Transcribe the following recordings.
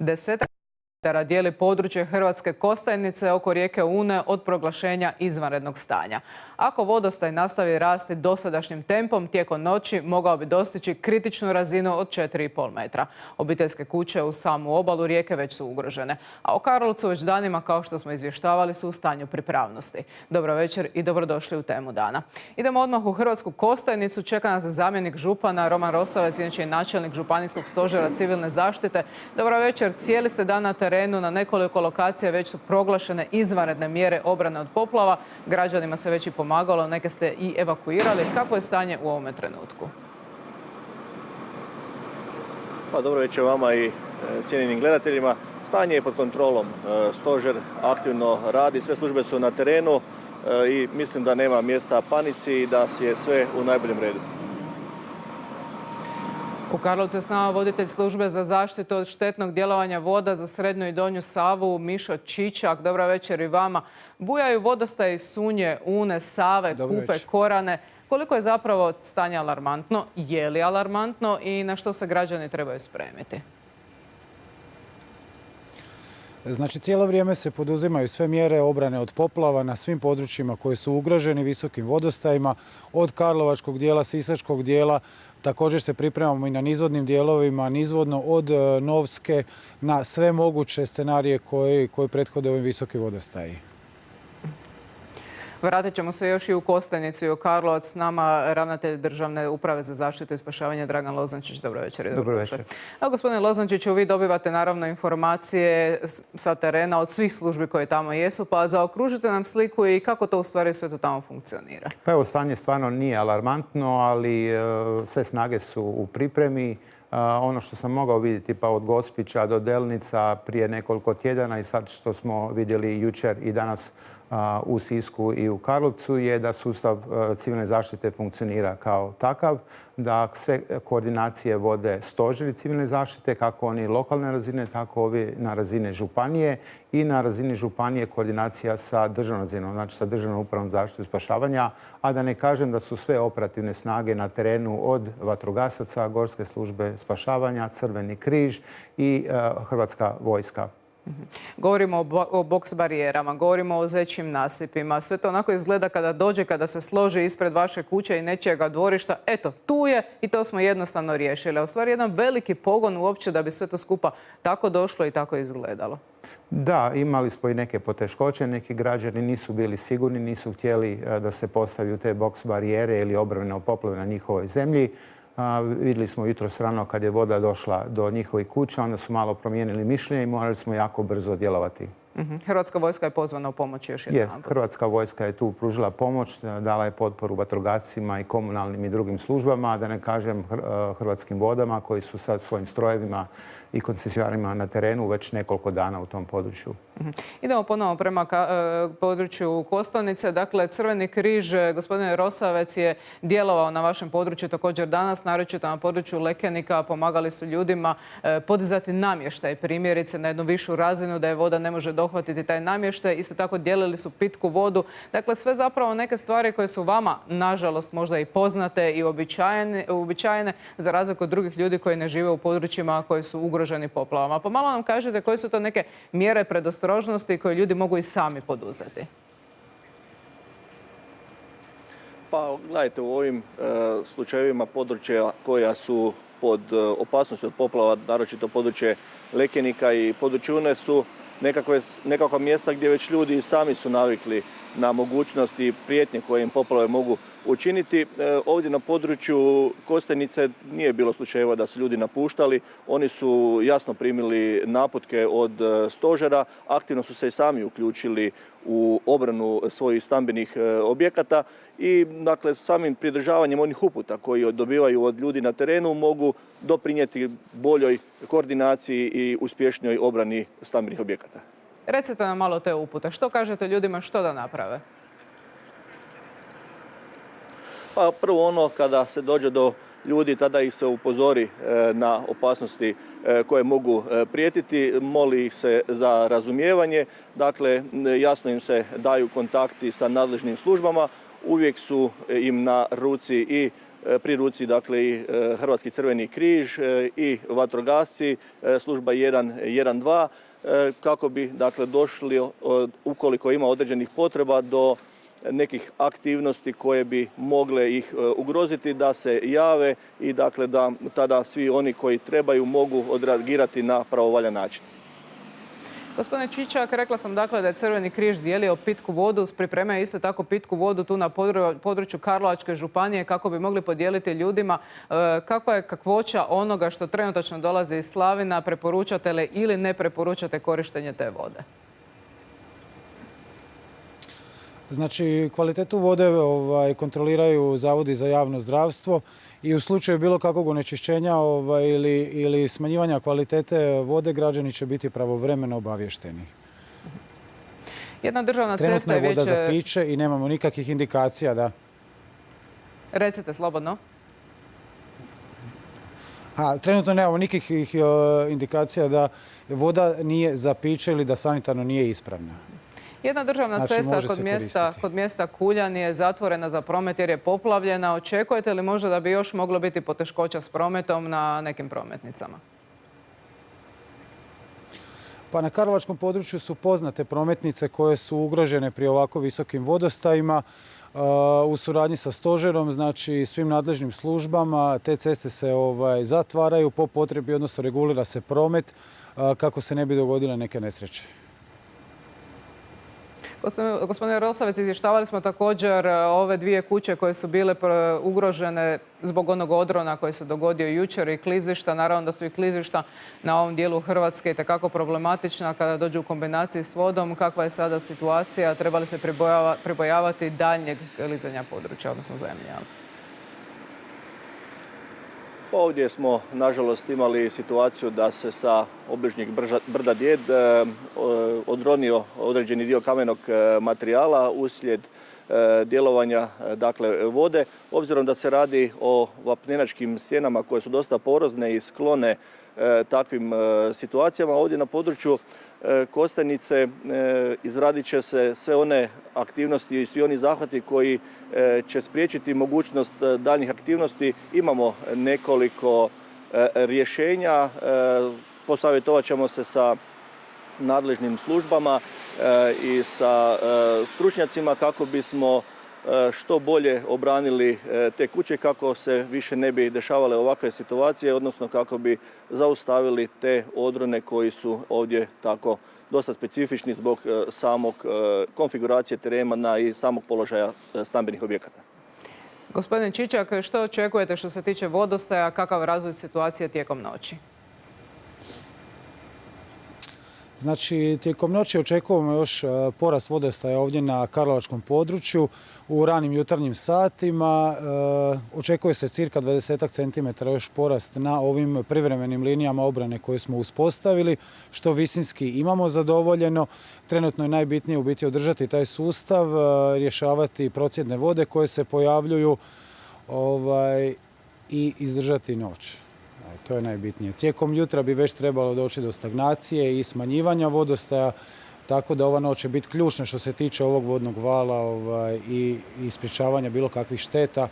10 dijeli područje Hrvatske Kostajnice oko rijeke Une od proglašenja izvanrednog stanja. Ako vodostaj nastavi rasti dosadašnjim tempom, tijekom noći mogao bi dostići kritičnu razinu od 4,5 metra. Obiteljske kuće uz samu obalu rijeke već su ugrožene, a u Karlovcu već danima, kao što smo izvještavali, su u stanju pripravnosti. Dobro večer i dobrodošli u Temu dana. Idemo odmah u Hrvatsku Kostajnicu. Čeka nas zamjenik župana Roman Rosavec, inače i načelnik Županijskog stožera civilne zaštite. Dobro večer. Cijeli ste dan na terenu, na nekoliko lokacija već su proglašene izvanredne mjere obrane od poplava. Građanima se već i pomagalo, neke ste i evakuirali. Kako je stanje u ovome trenutku? Pa dobro večer vama i cijenjenim gledateljima. Stanje je pod kontrolom. Stožer aktivno radi, sve službe su na terenu i mislim da nema mjesta panici i da je sve u najboljem redu. U Karlovcu je s nama voditelj službe za zaštitu od štetnog djelovanja voda za Srednju i Donju Savu, Mišo Čičak. Dobra večer i vama. Bujaju vodostaji Sunje, Une, Save, Kupe, Korane. Koliko je zapravo stanje alarmantno? Je li alarmantno i na što se građani trebaju spremiti? Znači, cijelo vrijeme se poduzimaju sve mjere obrane od poplava na svim područjima koji su ugroženi visokim vodostajima, od karlovačkog dijela, sisačkog dijela. Također se pripremamo i na nizvodnim dijelovima, nizvodno od Novske, na sve moguće scenarije koji prethode ovim visoki vodostaji. Vratit ćemo se još i u Kostajnicu i u Karlovac. S nama ravnatelj Državne uprave za zaštitu i spašavanje Dragan Lozančić. Dobro večer. Dobro večer. Evo, gospodine Lozančiću, vi dobivate naravno informacije sa terena od svih službi koje tamo jesu, pa zaokružite nam sliku i kako to u stvari sve to tamo funkcionira. Pa evo, stanje stvarno nije alarmantno, ali sve snage su u pripremi. Ono što sam mogao vidjeti pa od Gospića do Delnica prije nekoliko tjedana i sad što smo vidjeli jučer i danas u Sisku i u Karlovcu je da sustav civilne zaštite funkcionira kao takav, da sve koordinacije vode stožeri civilne zaštite, kako oni lokalne razine, tako ovi na razine županije i na razini županije koordinacija sa državnom razinom, znači sa Državnom upravom za zaštitu i spašavanja, a da ne kažem da su sve operativne snage na terenu od vatrogasaca, Gorske službe spašavanja, Crveni križ i Hrvatska vojska. Govorimo o boks barijerama, govorimo o zećim nasipima. Sve to onako izgleda kada se složi ispred vaše kuće i nečijega dvorišta. Eto, tu je i to smo jednostavno riješili. A u stvari jedan veliki pogon uopće da bi sve to skupa tako došlo i tako izgledalo. Da, imali smo i neke poteškoće. Neki građani nisu bili sigurni, nisu htjeli da se postaviju te boks barijere ili obrane od poplave na njihovoj zemlji. Vidjeli smo jutros rano kad je voda došla do njihovih kuća, onda su malo promijenili mišljenje i morali smo jako brzo djelovati. Hrvatska vojska je pozvana u pomoć još jednom. Hrvatska vojska je tu pružila pomoć, dala je potporu vatrogascima i komunalnim i drugim službama, da ne kažem Hrvatskim vodama koji su sa svojim strojevima i koncesionarima na terenu već nekoliko dana u tom području. Idemo ponovo prema području Kostajnice. Dakle, Crveni križ, gospodine Rosavec, je djelovao na vašem području također danas, naročito na području Lekenika. Pomagali su ljudima podizati namještaj, primjerice na jednu višu razinu, da je voda ne može dohvatiti taj namještaj. Isto tako dijelili su pitku vodu. Dakle, sve zapravo neke stvari koje su vama, nažalost, možda i poznate i uobičajene, za razliku od drugih ljudi koji ne žive u područjima koji su ugroženi poplavama. Pomalo nam kažete koje su to neke mjere predostrožnosti koje ljudi mogu i sami poduzeti. Pa gledajte, u ovim slučajevima područja koja su pod opasnosti od poplava, naročito područje Lekenika i područje Une, su nekakva mjesta gdje već ljudi sami su navikli na mogućnosti i prijetnje koje im poplave mogu učiniti. Ovdje na području Kostajnice nije bilo slučajeva da su ljudi napuštali. Oni su jasno primili naputke od stožera, aktivno su se i sami uključili u obranu svojih stambenih objekata i dakle, samim pridržavanjem onih uputa koji dobivaju od ljudi na terenu mogu doprinijeti boljoj koordinaciji i uspješnijoj obrani stambenih objekata. Recite nam malo te upute. Što kažete ljudima što da naprave? Pa prvo ono, kada se dođe do ljudi, tada ih se upozori na opasnosti koje mogu prijetiti, moli ih se za razumijevanje, dakle jasno im se daju kontakti sa nadležnim službama, uvijek su im na ruci i pri ruci dakle i Hrvatski crveni križ i vatrogasci, služba 112, kako bi dakle došli, ukoliko ima određenih potreba, do nekih aktivnosti koje bi mogle ih ugroziti, da se jave i dakle da tada svi oni koji trebaju mogu odreagirati na pravovaljan način. Gospodine Čičak, rekla sam dakle da je Crveni križ dijelio pitku vodu, pripremaju isto tako pitku vodu tu na području Karlovačke županije kako bi mogli podijeliti ljudima. Kakva je kakvoća onoga što trenutačno dolazi iz Slavina? Preporučate li ili ne preporučate korištenje te vode? Znači, kvalitetu vode kontroliraju zavodi za javno zdravstvo i u slučaju bilo kakvog onečišćenja ili smanjivanja kvalitete vode građani će biti pravovremeno obavješteni. Jedna državna cesta je već... Trenutno je voda za piće i nemamo nikakvih indikacija da... Recite slobodno. Trenutno nemamo nikakvih indikacija da voda nije za piće ili da sanitarno nije ispravna. Jedna državna cesta kod mjesta Kuljan je zatvorena za promet jer je poplavljena. Očekujete li možda da bi još moglo biti poteškoća s prometom na nekim prometnicama? Pa na karlovačkom području su poznate prometnice koje su ugrožene pri ovako visokim vodostajima. U suradnji sa stožerom, znači svim nadležnim službama, te ceste se zatvaraju po potrebi, odnosno regulira se promet kako se ne bi dogodile neke nesreće. Gospodine Rosavec, izvještavali smo također ove dvije kuće koje su bile ugrožene zbog onog odrona koji se dogodio jučer i klizišta. Naravno da su i klizišta na ovom dijelu Hrvatske itekako problematična kada dođu u kombinaciji s vodom. Kakva je sada situacija? Treba li se pribojavati daljnjeg klizanja područja, odnosno zemlje? Ovdje smo, nažalost, imali situaciju da se sa obližnjeg brda Djed odronio određeni dio kamenog materijala uslijed djelovanja dakle, vode. Obzirom da se radi o vapnenačkim stjenama koje su dosta porozne i sklone takvim situacijama, ovdje na području Kostajnice izradit će se sve one aktivnosti i svi oni zahvati koji će spriječiti mogućnost daljnjih aktivnosti. Imamo nekoliko rješenja, posavjetovat ćemo se sa nadležnim službama i sa stručnjacima kako bismo što bolje obranili te kuće, kako se više ne bi dešavale ovakve situacije, odnosno kako bi zaustavili te odrone koji su ovdje tako dosta specifični zbog samog konfiguracije terena i samog položaja stambenih objekata. Gospodine Čičak, što očekujete što se tiče vodostaja, kakav razvoj situacije tijekom noći? Znači, tijekom noći očekujemo još porast vodostaja ovdje na karlovačkom području u ranim jutarnjim satima. Očekuje se cirka 20 cm još porast na ovim privremenim linijama obrane koje smo uspostavili, što visinski imamo zadovoljeno. Trenutno je najbitnije u biti održati taj sustav, rješavati procjedne vode koje se pojavljuju i izdržati noć. To je najbitnije. Tijekom jutra bi već trebalo doći do stagnacije i smanjivanja vodostaja, tako da ova noć će biti ključna što se tiče ovog vodnog vala i sprječavanja bilo kakvih šteta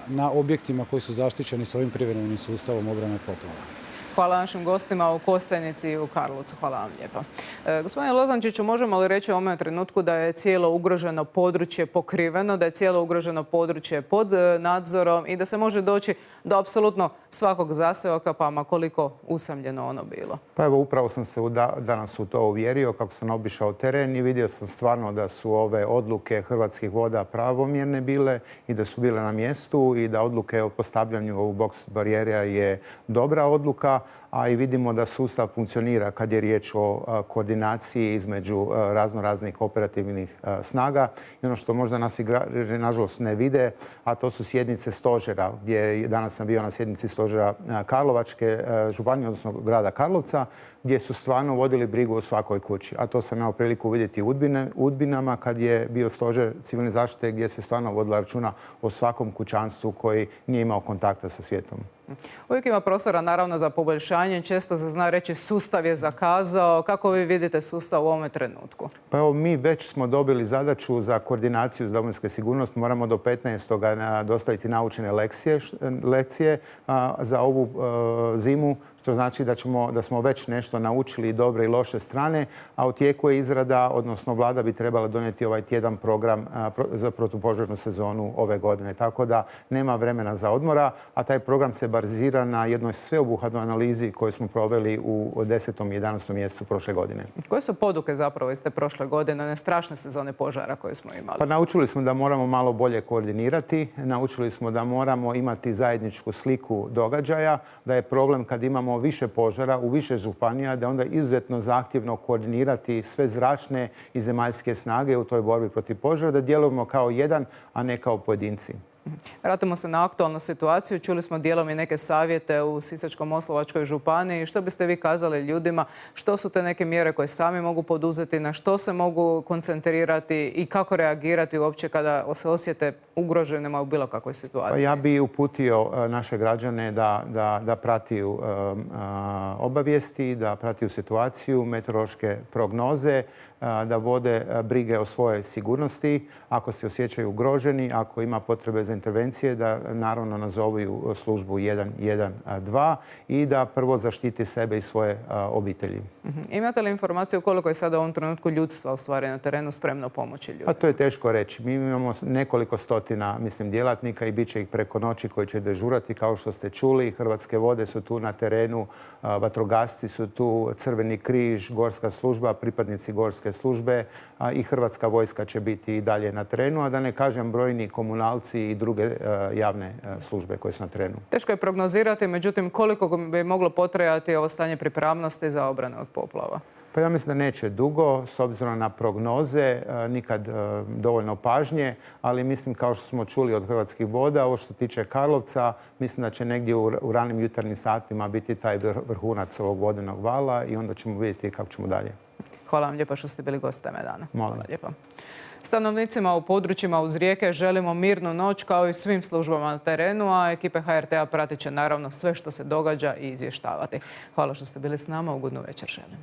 na objektima koji su zaštićeni s ovim privremenim sustavom obrane poplava. Hvala našim gostima u Kostajnici i u Karlovcu. Hvala vam lijepo. Gospodine Lozančiću, možemo li reći u ovom trenutku da je cijelo ugroženo područje pokriveno, da je cijelo ugroženo područje pod nadzorom i da se može doći do apsolutno svakog zaseoka, pa ma koliko usamljeno ono bilo? Pa evo, upravo sam se danas u to uvjerio kako sam obišao teren i vidio sam stvarno da su ove odluke Hrvatskih voda pravomjerne bile i da su bile na mjestu i da odluke o postavljanju ovog boks barijera je dobra odluka, a i vidimo da sustav funkcionira kad je riječ o koordinaciji između raznih operativnih snaga. I ono što možda nas igrači nažalost ne vide, a to su sjednice stožera, gdje danas sam bio na sjednici stožera Karlovačke županije, odnosno grada Karlovca, gdje su stvarno vodili brigu o svakoj kući. A to sam imao priliku vidjeti u Udbinama kad je bio stožer civilne zaštite gdje se stvarno vodila računa o svakom kućanstvu koji nije imao kontakta sa svijetom. Uvijek ima prostora naravno za poboljšanje. Često se zna reći sustav je zakazao. Kako vi vidite sustav u ovome trenutku? Pa evo, mi već smo dobili zadaću za koordinaciju za domovinske sigurnost. Moramo do 15. dostaviti naučene lekcije za ovu zimu, što znači da smo već nešto naučili i dobre i loše strane, a u tijeku je izrada, odnosno vlada bi trebala donijeti ovaj tjedan program za protupožarnu sezonu ove godine. Tako da nema vremena za odmora, a taj program se bazira na jednoj sveobuhvatnoj analizi koju smo proveli u 10. i 11. mjesecu prošle godine. Koje su poduke zapravo iz te prošle godine, one strašne sezone požara koje smo imali? Pa naučili smo da moramo malo bolje koordinirati, naučili smo da moramo imati zajedničku sliku događaja, da je problem kad imamo više požara u više županija, da je onda izuzetno zahtjevno koordinirati sve zračne i zemaljske snage u toj borbi protiv požara, da djelujemo kao jedan, a ne kao pojedinci. Vratimo se na aktualnu situaciju. Čuli smo dijelom i neke savjete u Sisačko-moslavačkoj županiji. Što biste vi kazali ljudima? Što su te neke mjere koje sami mogu poduzeti? Na što se mogu koncentrirati i kako reagirati uopće kada se osjete ugroženima u bilo kakvoj situaciji? Pa ja bi uputio naše građane da pratiju obavijesti, da pratiju situaciju, meteorološke prognoze, da vode brige o svojoj sigurnosti. Ako se osjećaju ugroženi, ako ima potrebe za intervencije, da naravno nazovu službu 112 i da prvo zaštiti sebe i svoje obitelji. Imate li informaciju koliko je sada u ovom trenutku ljudstva u stvari na terenu spremno pomoći ljudima? Pa to je teško reći. Mi imamo nekoliko stotina, djelatnika i bit će ih preko noći koji će dežurati. Kao što ste čuli, Hrvatske vode su tu na terenu, vatrogasci su tu, Crveni križ, gorska služba, pripadnici gorske službe i Hrvatska vojska će biti i dalje na terenu, a da ne kažem brojni komunalci i druge javne službe koje su na terenu. Teško je prognozirati, međutim koliko bi moglo potrajati ovo stanje pripravnosti za obranu od poplava? Pa ja mislim da neće dugo, s obzirom na prognoze, nikad dovoljno pažnje, ali mislim kao što smo čuli od Hrvatskih voda, ovo što se tiče Karlovca, mislim da će negdje u ranim jutarnjim satima biti taj vrhunac ovog vodenog vala i onda ćemo vidjeti kako ćemo dalje. Hvala vam lijepo što ste bili gost teme dana. Molim. Hvala lijepo. Stanovnicima u područjima uz rijeke želimo mirnu noć kao i svim službama na terenu, a ekipe HRT-a pratit će naravno sve što se događa i izvještavati. Hvala što ste bili s nama, ugodnu večer želim.